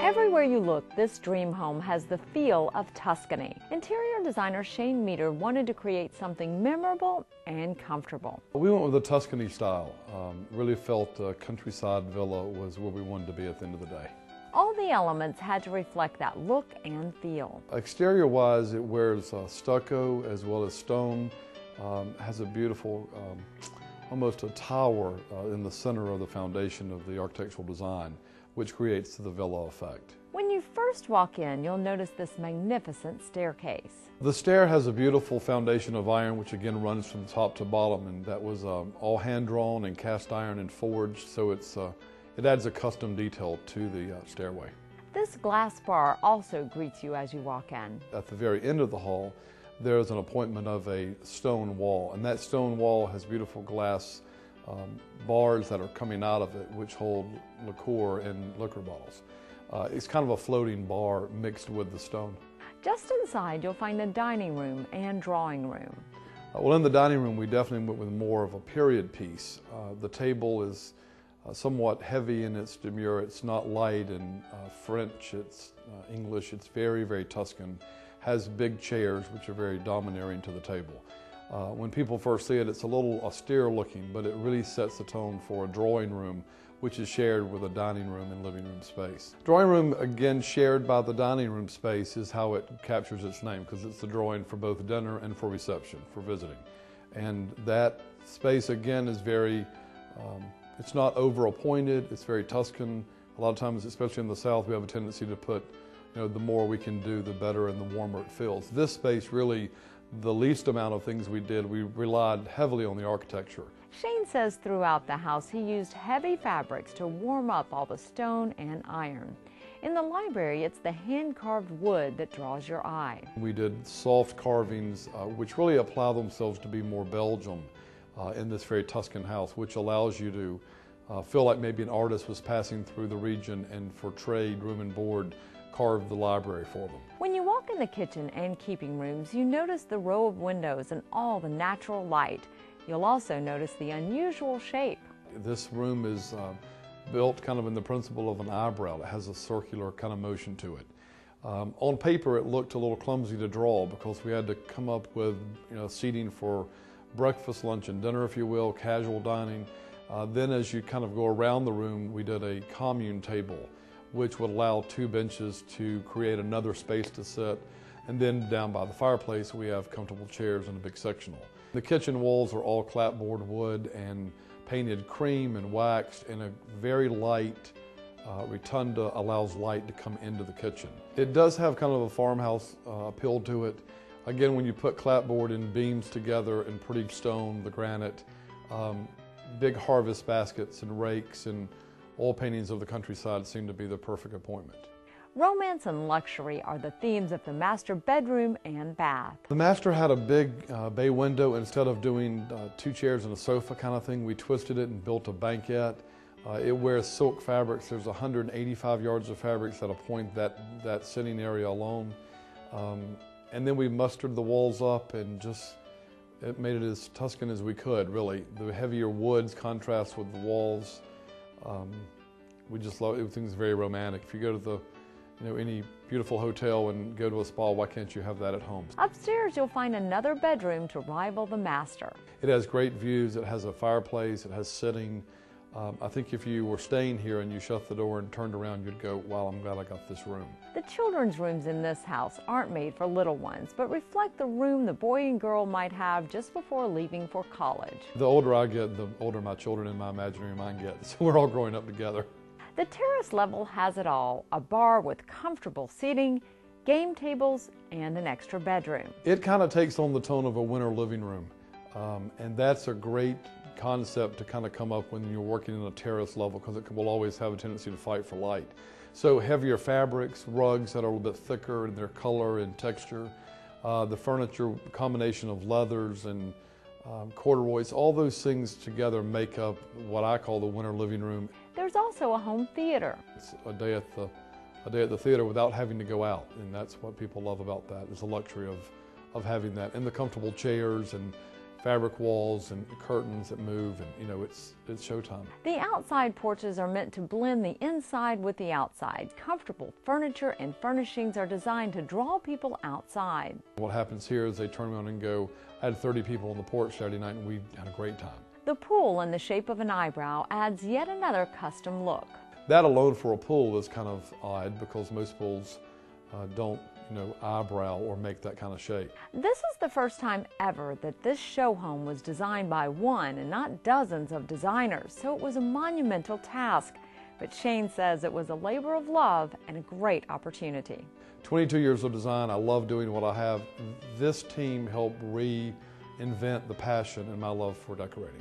Everywhere you look, this dream home has the feel of Tuscany. Interior designer Shane Meter wanted to create something memorable and comfortable. We went with the Tuscany style. Really felt a countryside villa was where we wanted to be at the end of the day. All the elements had to reflect that look and feel. Exterior-wise, it wears stucco as well as stone. Has a beautiful, almost a tower in the center of the foundation of the architectural design, which creates the villa effect. When you first walk in, you'll notice this magnificent staircase. The stair has a beautiful foundation of iron, which again runs from top to bottom, and that was all hand-drawn and cast iron and forged, so it adds a custom detail to the stairway. This glass bar also greets you as you walk in. At the very end of the hall, there's an appointment of a stone wall, and that stone wall has beautiful glass bars that are coming out of it, which hold liqueur and liquor bottles. It's kind of a floating bar mixed with the stone. Just inside, you'll find a dining room and drawing room. Well, in the dining room, we definitely went with more of a period piece. The table is somewhat heavy in its demure. It's not light and French, it's English. It's very, very Tuscan. Has big chairs, which are very domineering to the table. When people first see it, it's a little austere looking, but it really sets the tone for a drawing room, which is shared with a dining room and living room space. Drawing room, again, shared by the dining room space is how it captures its name, because it's the drawing for both dinner and for reception, for visiting. And that space, again, is very, it's not over-appointed, it's very Tuscan. A lot of times, especially in the South, we have a tendency to put, the more we can do, the better and the warmer it feels. This space really, the least amount of things we did, we relied heavily on the architecture. Shane says throughout the house he used heavy fabrics to warm up all the stone and iron. In the library, it's the hand-carved wood that draws your eye. We did soft carvings, which really apply themselves to be more Belgium in this very Tuscan house, which allows you to feel like maybe an artist was passing through the region and for trade, room and board, carved the library for them. When you walk in the kitchen and keeping rooms, you notice the row of windows and all the natural light. You'll also notice the unusual shape. This room is built kind of in the principle of an eyebrow. It has a circular kind of motion to it. On paper, it looked a little clumsy to draw because we had to come up with seating for breakfast, lunch, and dinner, if you will, casual dining. Then as you kind of go around the room, we did a commune table, which would allow two benches to create another space to sit. And then down by the fireplace, we have comfortable chairs and a big sectional. The kitchen walls are all clapboard wood and painted cream and waxed, and a very light rotunda allows light to come into the kitchen. It does have kind of a farmhouse appeal to it. Again, when you put clapboard and beams together and pretty stone, the granite, big harvest baskets and rakes and oil paintings of the countryside seem to be the perfect appointment. Romance and luxury are the themes of the master bedroom and bath. The master had a big bay window. Instead of doing two chairs and a sofa kind of thing, we twisted it and built a banquette. It wears silk fabrics. There's 185 yards of fabrics that appoint that sitting area alone. And then we mustered the walls up and just it made it as Tuscan as we could, really. The heavier woods contrast with the walls. We just love it. Everything's very romantic. If you go to any beautiful hotel and go to a spa, why can't you have that at home? Upstairs, you'll find another bedroom to rival the master. It has great views. It has a fireplace. It has sitting. I think if you were staying here and you shut the door and turned around, you'd go, wow, I'm glad I got this room. The children's rooms in this house aren't made for little ones, but reflect the room the boy and girl might have just before leaving for college. The older I get, the older my children in my imaginary mind get. So we're all growing up together. The terrace level has it all: a bar with comfortable seating, game tables, and an extra bedroom. It kind of takes on the tone of a winter living room, and that's a great concept to kind of come up when you're working in a terrace level, because it will always have a tendency to fight for light. So heavier fabrics, rugs that are a little bit thicker in their color and texture, the furniture, combination of leathers and corduroys, all those things together make up what I call the winter living room. There's also a home theater. It's a day at the theater without having to go out, and that's what people love about that, is the luxury of having that, and the comfortable chairs and fabric walls and curtains that move, and it's showtime. The outside porches are meant to blend the inside with the outside. Comfortable furniture and furnishings are designed to draw people outside. What happens here is they turn around and go, I had 30 people on the porch Saturday night and we had a great time. The pool in the shape of an eyebrow adds yet another custom look. That alone for a pool is kind of odd because most pools don't eyebrow or make that kind of shape. This is the first time ever that this show home was designed by one and not dozens of designers, so it was a monumental task. But Shane says it was a labor of love and a great opportunity. 22 years of design, I love doing what I have. This team helped reinvent the passion and my love for decorating.